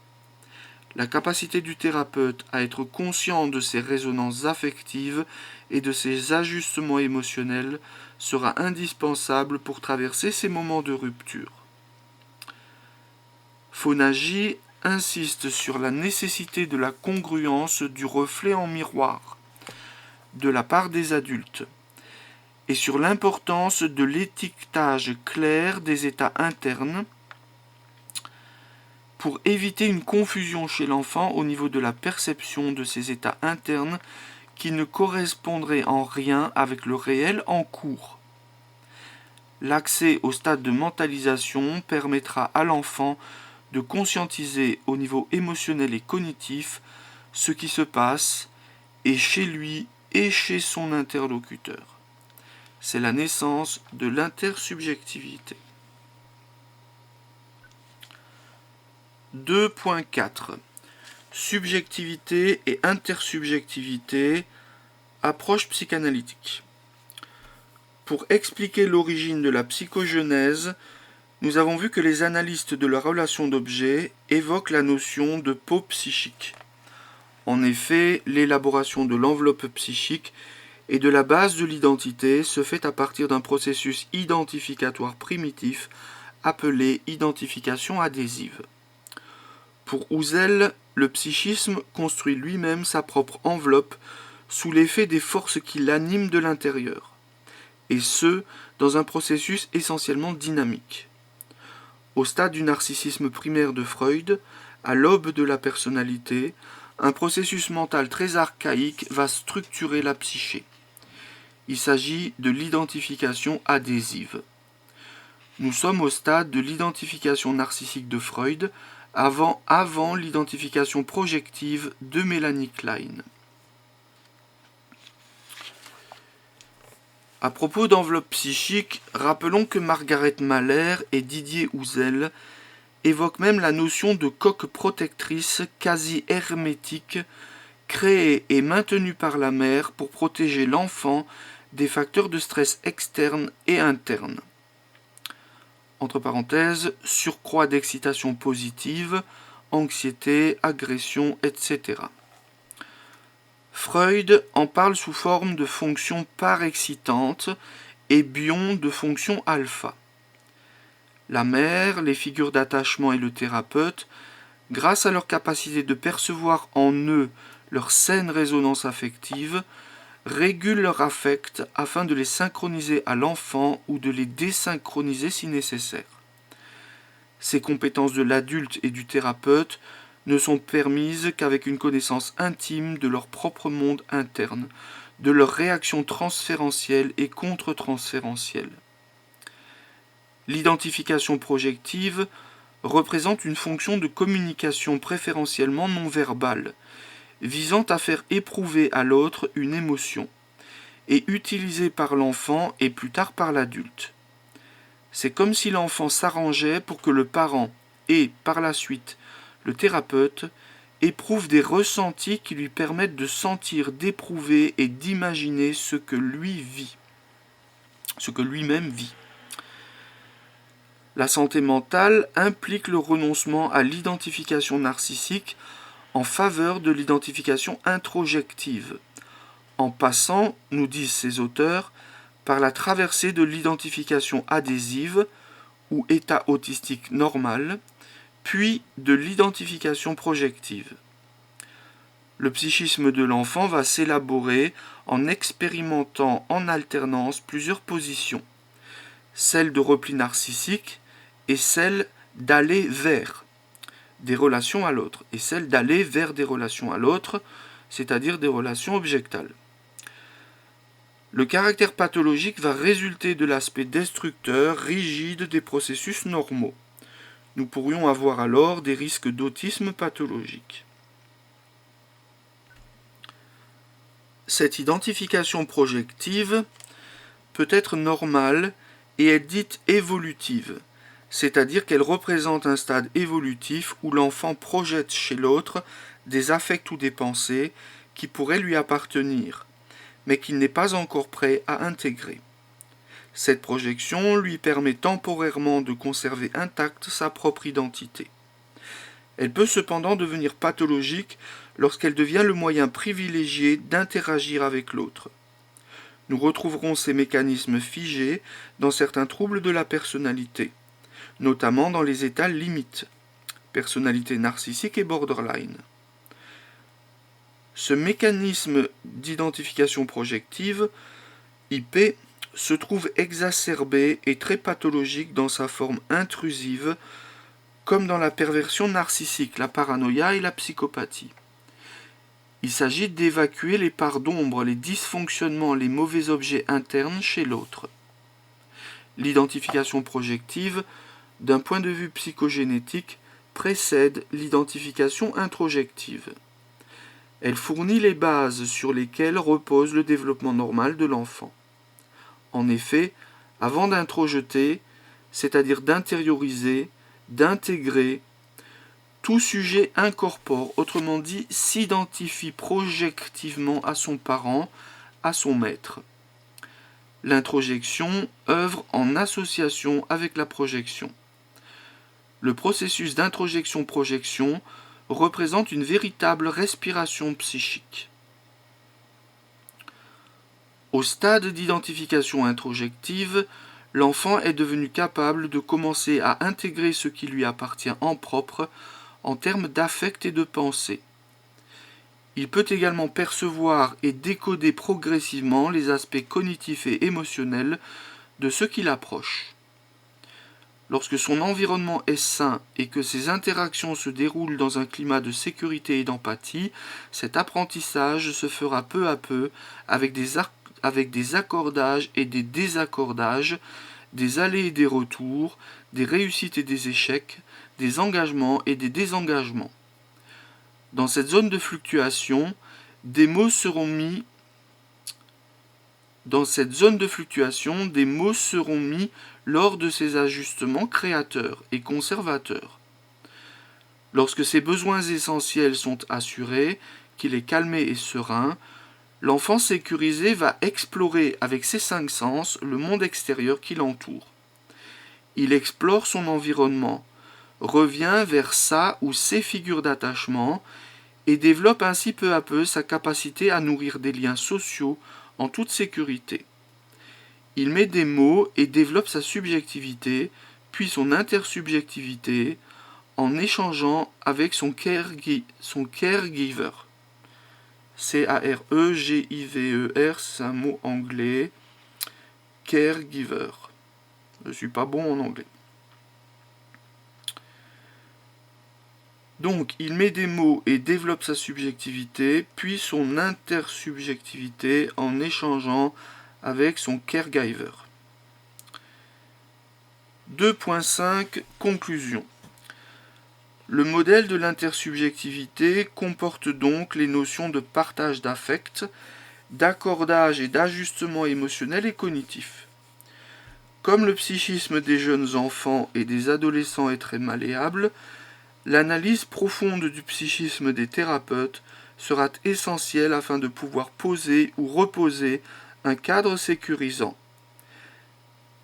La capacité du thérapeute à être conscient de ses résonances affectives et de ses ajustements émotionnels sera indispensable pour traverser ces moments de rupture. Phonagy insiste sur la nécessité de la congruence du reflet en miroir de la part des adultes et sur l'importance de l'étiquetage clair des états internes pour éviter une confusion chez l'enfant au niveau de la perception de ces états internes qui ne correspondraient en rien avec le réel en cours. L'accès au stade de mentalisation permettra à l'enfant de conscientiser au niveau émotionnel et cognitif ce qui se passe et chez lui et chez son interlocuteur. C'est la naissance de l'intersubjectivité. 2.4 Subjectivité et intersubjectivité, approche psychanalytique. Pour expliquer l'origine de la psychogenèse, nous avons vu que les analystes de la relation d'objet évoquent la notion de peau psychique. En effet, l'élaboration de l'enveloppe psychique et de la base de l'identité se fait à partir d'un processus identificatoire primitif appelé identification adhésive. Pour Husserl, le psychisme construit lui-même sa propre enveloppe sous l'effet des forces qui l'animent de l'intérieur, et ce, dans un processus essentiellement dynamique. Au stade du narcissisme primaire de Freud, à l'aube de la personnalité, un processus mental très archaïque va structurer la psyché. Il s'agit de l'identification adhésive. Nous sommes au stade de l'identification narcissique de Freud, avant l'identification projective de Mélanie Klein. À propos d'enveloppe psychique, rappelons que Margaret Mahler et Didier Husserl évoquent même la notion de coque protectrice quasi hermétique, créée et maintenue par la mère pour protéger l'enfant des facteurs de stress externes et internes. Entre parenthèses, surcroît d'excitation positive, anxiété, agression, etc. Freud en parle sous forme de fonction parexcitante et Bion de fonction alpha. La mère, les figures d'attachement et le thérapeute, grâce à leur capacité de percevoir en eux leur saine résonance affective, régulent leur affect afin de les synchroniser à l'enfant ou de les désynchroniser si nécessaire. Ces compétences de l'adulte et du thérapeute ne sont permises qu'avec une connaissance intime de leur propre monde interne, de leurs réactions transférentielles et contre-transférentielles. L'identification projective représente une fonction de communication préférentiellement non verbale, visant à faire éprouver à l'autre une émotion, et utilisée par l'enfant et plus tard par l'adulte. C'est comme si l'enfant s'arrangeait pour que le parent et, par la suite, le thérapeute éprouve des ressentis qui lui permettent de sentir, d'éprouver et d'imaginer ce que lui vit, ce que lui-même vit. La santé mentale implique le renoncement à l'identification narcissique en faveur de l'identification introjective, en passant, nous disent ces auteurs, par la traversée de l'identification adhésive ou état autistique normal, puis de l'identification projective. Le psychisme de l'enfant va s'élaborer en expérimentant en alternance plusieurs positions, celle de repli narcissique et celle d'aller vers des relations à l'autre, et celle d'aller vers des relations à l'autre, c'est-à-dire des relations objectales. Le caractère pathologique va résulter de l'aspect destructeur, rigide des processus normaux. Nous pourrions avoir alors des risques d'autisme pathologique. Cette identification projective peut être normale et est dite évolutive, c'est-à-dire qu'elle représente un stade évolutif où l'enfant projette chez l'autre des affects ou des pensées qui pourraient lui appartenir, mais qu'il n'est pas encore prêt à intégrer. Cette projection lui permet temporairement de conserver intacte sa propre identité. Elle peut cependant devenir pathologique lorsqu'elle devient le moyen privilégié d'interagir avec l'autre. Nous retrouverons ces mécanismes figés dans certains troubles de la personnalité, notamment dans les états limites. personnalité narcissique et borderline. Ce mécanisme d'identification projective, IP, se trouve exacerbé et très pathologique dans sa forme intrusive, comme dans la perversion narcissique, la paranoïa et la psychopathie. Il s'agit d'évacuer les parts d'ombre, les dysfonctionnements, les mauvais objets internes chez l'autre. L'identification projective, d'un point de vue psychogénétique, précède l'identification introjective. Elle fournit les bases sur lesquelles repose le développement normal de l'enfant. En effet, avant d'introjeter, c'est-à-dire d'intérioriser, d'intégrer, tout sujet incorpore, autrement dit, s'identifie projectivement à son parent, à son maître. L'introjection œuvre en association avec la projection. Le processus d'introjection-projection représente une véritable respiration psychique. Au stade d'identification introjective, l'enfant est devenu capable de commencer à intégrer ce qui lui appartient en propre en termes d'affect et de pensée. Il peut également percevoir et décoder progressivement les aspects cognitifs et émotionnels de ce qui l'approche. Lorsque son environnement est sain et que ses interactions se déroulent dans un climat de sécurité et d'empathie, cet apprentissage se fera peu à peu avec des accordages et des désaccordages, des allers et des retours, des réussites et des échecs, des engagements et des désengagements. Dans cette zone de fluctuation, des mots seront mis lors de ces ajustements créateurs et conservateurs. Lorsque ces besoins essentiels sont assurés, qu'il est calmé et serein, l'enfant sécurisé va explorer avec ses 5 sens le monde extérieur qui l'entoure. Il explore son environnement, revient vers sa ou ses figures d'attachement et développe ainsi peu à peu sa capacité à nourrir des liens sociaux en toute sécurité. Il met des mots et développe sa subjectivité, puis son intersubjectivité, en échangeant avec son caregiver. C-A-R-E-G-I-V-E-R, c'est un mot anglais. Caregiver. Je ne suis pas bon en anglais. Donc, il met des mots et développe sa subjectivité, puis son intersubjectivité en échangeant avec son caregiver. 2.5 Conclusion. Le modèle de l'intersubjectivité comporte donc les notions de partage d'affect, d'accordage et d'ajustement émotionnel et cognitif. Comme le psychisme des jeunes enfants et des adolescents est très malléable, l'analyse profonde du psychisme des thérapeutes sera essentielle afin de pouvoir poser ou reposer un cadre sécurisant.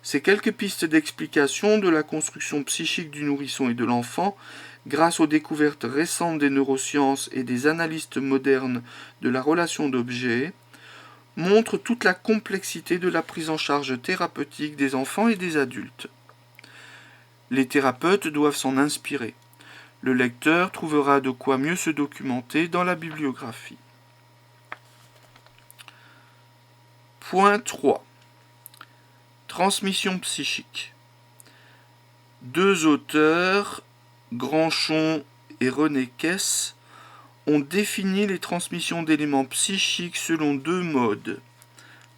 Ces quelques pistes d'explication de la construction psychique du nourrisson et de l'enfant, grâce aux découvertes récentes des neurosciences et des analystes modernes de la relation d'objets, montrent toute la complexité de la prise en charge thérapeutique des enfants et des adultes. Les thérapeutes doivent s'en inspirer. Le lecteur trouvera de quoi mieux se documenter dans la bibliographie. Point 3. Transmission psychique. 2 auteurs, Granchon et René Kess, ont défini les transmissions d'éléments psychiques selon 2 modes,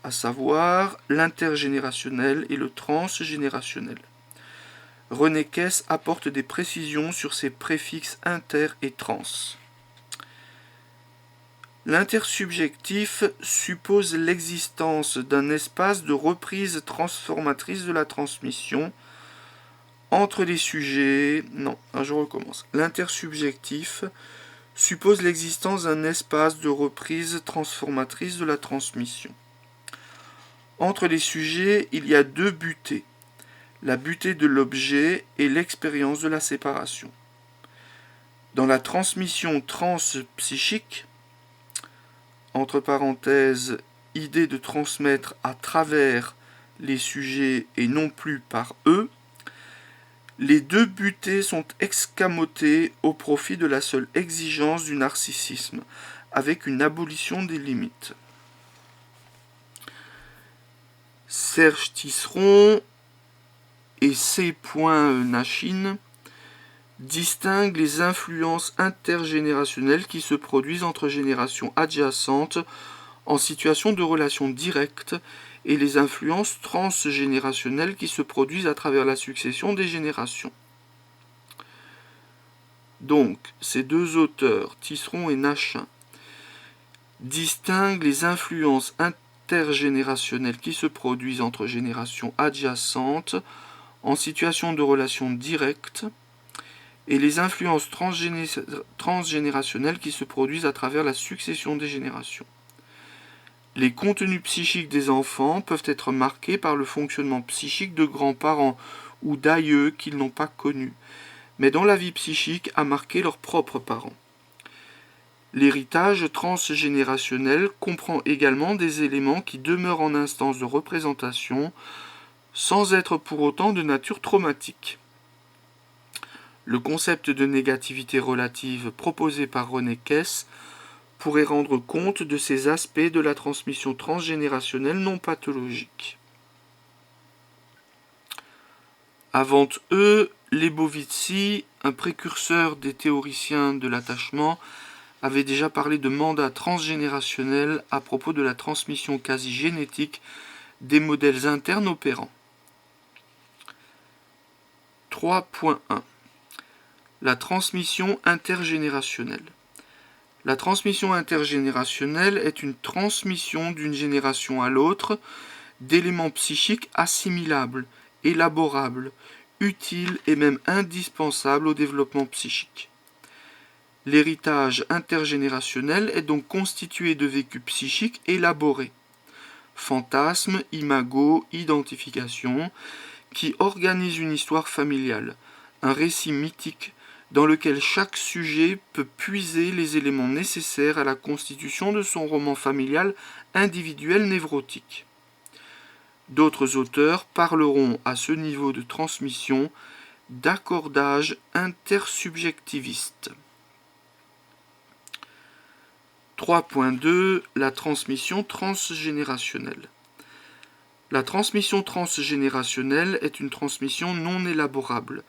à savoir l'intergénérationnel et le transgénérationnel. René Kess apporte des précisions sur ces préfixes inter et trans. L'intersubjectif suppose l'existence d'un espace de reprise transformatrice de la transmission entre les sujets. L'intersubjectif suppose l'existence d'un espace de reprise transformatrice de la transmission. Entre les sujets, il y a 2 butées. La butée de l'objet et l'expérience de la séparation. Dans la transmission transpsychique, entre parenthèses, idée de transmettre à travers les sujets et non plus par eux, Les deux butées sont escamotées au profit de la seule exigence du narcissisme, avec une abolition des limites. Serge Tisseron et C. Nachin distinguent les influences intergénérationnelles qui se produisent entre générations adjacentes en situation de relation directe et les influences transgénérationnelles qui se produisent à travers la succession des générations. Donc, ces deux auteurs, Tisseron et Nachin, distinguent les influences intergénérationnelles qui se produisent entre générations adjacentes en situation de relation directe et les influences transgénérationnelles qui se produisent à travers la succession des générations. Les contenus psychiques des enfants peuvent être marqués par le fonctionnement psychique de grands-parents ou d'aïeux qu'ils n'ont pas connus, mais dont la vie psychique a marqué leurs propres parents. L'héritage transgénérationnel comprend également des éléments qui demeurent en instance de représentation sans être pour autant de nature traumatique. Le concept de négativité relative proposé par René Kess pourrait rendre compte de ces aspects de la transmission transgénérationnelle non pathologique. Avant eux, Lebowitz, un précurseur des théoriciens de l'attachement, avait déjà parlé de mandat transgénérationnel à propos de la transmission quasi génétique des modèles internes opérants. 3.1 La transmission intergénérationnelle. La transmission intergénérationnelle est une transmission d'une génération à l'autre d'éléments psychiques assimilables, élaborables, utiles et même indispensables au développement psychique. L'héritage intergénérationnel est donc constitué de vécus psychiques élaborés, fantasmes, imagos, identifications, qui organisent une histoire familiale, un récit mythique dans lequel chaque sujet peut puiser les éléments nécessaires à la constitution de son roman familial individuel névrotique. D'autres auteurs parleront à ce niveau de transmission d'accordage intersubjectiviste. 3.2 La transmission transgénérationnelle. La transmission transgénérationnelle est une transmission non élaborable,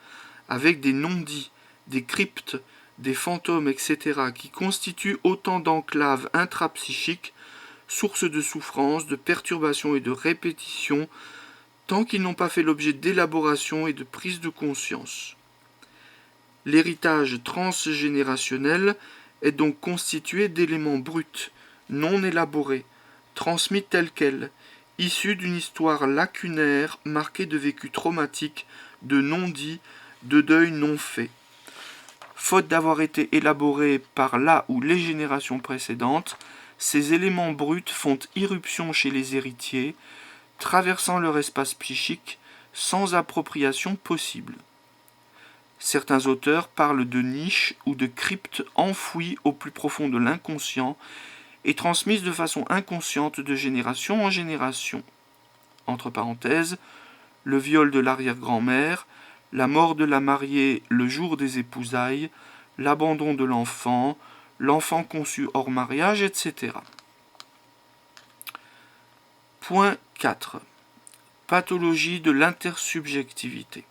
avec des non-dits, des cryptes, des fantômes, etc., qui constituent autant d'enclaves intrapsychiques, sources de souffrance, de perturbation et de répétition, tant qu'ils n'ont pas fait l'objet d'élaboration et de prise de conscience. L'héritage transgénérationnel est donc constitué d'éléments bruts, non élaborés, transmis tels quels, issus d'une histoire lacunaire marquée de vécus traumatiques, de non-dits, de deuil non faits. Faute d'avoir été élaborés par la ou les générations précédentes, ces éléments bruts font irruption chez les héritiers, traversant leur espace psychique sans appropriation possible. Certains auteurs parlent de niches ou de cryptes enfouies au plus profond de l'inconscient et transmises de façon inconsciente de génération en génération. Entre parenthèses, le viol de l'arrière-grand-mère, la mort de la mariée le jour des épousailles, l'abandon de l'enfant conçu hors mariage, etc. Point 4. Pathologie de l'intersubjectivité.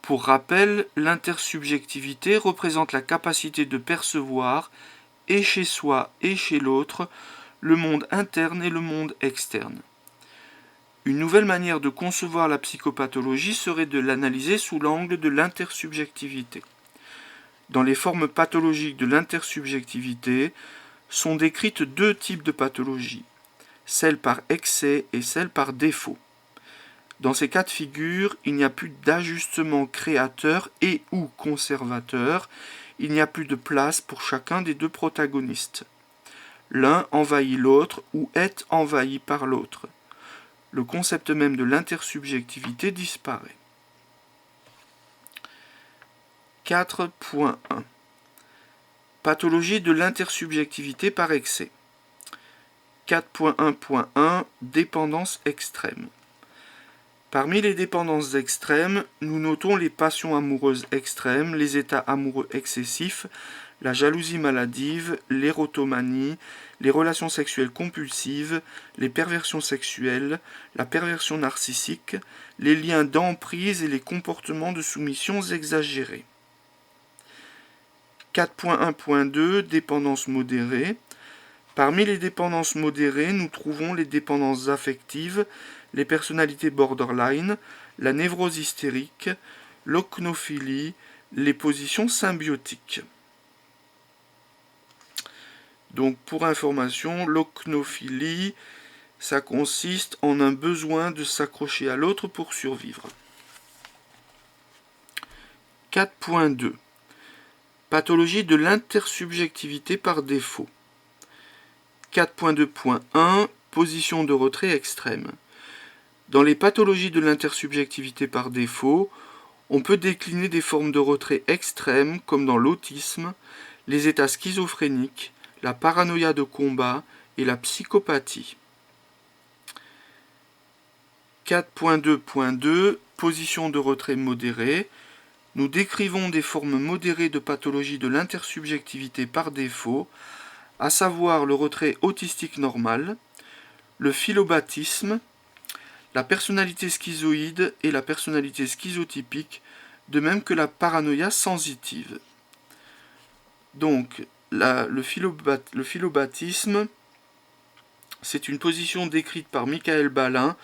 Pour rappel, l'intersubjectivité représente la capacité de percevoir, et chez soi et chez l'autre, le monde interne et le monde externe. Une nouvelle manière de concevoir la psychopathologie serait de l'analyser sous l'angle de l'intersubjectivité. Dans les formes pathologiques de l'intersubjectivité sont décrites deux types de pathologies, celle par excès et celle par défaut. Dans ces cas de figure, il n'y a plus d'ajustement créateur et ou conservateur, il n'y a plus de place pour chacun des deux protagonistes. L'un envahit l'autre ou est envahi par l'autre. Le concept même de l'intersubjectivité disparaît. 4.1 Pathologie de l'intersubjectivité par excès. 4.1.1 Dépendance extrême. Parmi les dépendances extrêmes, nous notons les passions amoureuses extrêmes, les états amoureux excessifs, la jalousie maladive, l'érotomanie, les relations sexuelles compulsives, les perversions sexuelles, la perversion narcissique, les liens d'emprise et les comportements de soumission exagérés. 4.1.2 Dépendance modérée. Parmi les dépendances modérées, nous trouvons les dépendances affectives, les personnalités borderline, la névrose hystérique, l'ocnophilie, les positions symbiotiques. Donc pour information, l'ocnophilie, ça consiste en un besoin de s'accrocher à l'autre pour survivre. 4.2 Pathologie de l'intersubjectivité par défaut. 4.2.1 Position de retrait extrême. Dans les pathologies de l'intersubjectivité par défaut, on peut décliner des formes de retrait extrêmes comme dans l'autisme, les états schizophréniques, la paranoïa de combat et la psychopathie. 4.2.2 Position de retrait modérée. Nous décrivons des formes modérées de pathologie de l'intersubjectivité par défaut, à savoir le retrait autistique normal, le philobatisme, la personnalité schizoïde et la personnalité schizotypique, de même que la paranoïa sensitive. Donc, le philobatisme, c'est une position décrite par Michael Balin,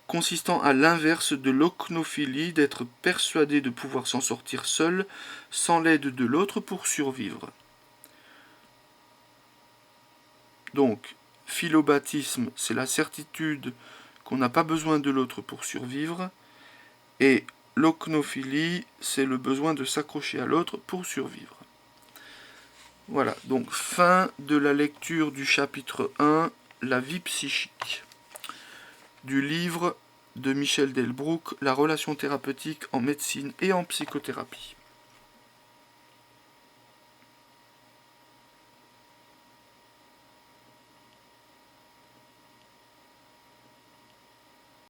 consistant à l'inverse de l'ocnophilie, d'être persuadé de pouvoir s'en sortir seul, sans l'aide de l'autre pour survivre. Donc, philobatisme, c'est la certitude qu'on n'a pas besoin de l'autre pour survivre, et l'ocnophilie, c'est le besoin de s'accrocher à l'autre pour survivre. Voilà, donc fin de la lecture du chapitre 1, la vie psychique, du livre de Michel Delbrück, La relation thérapeutique en médecine et en psychothérapie.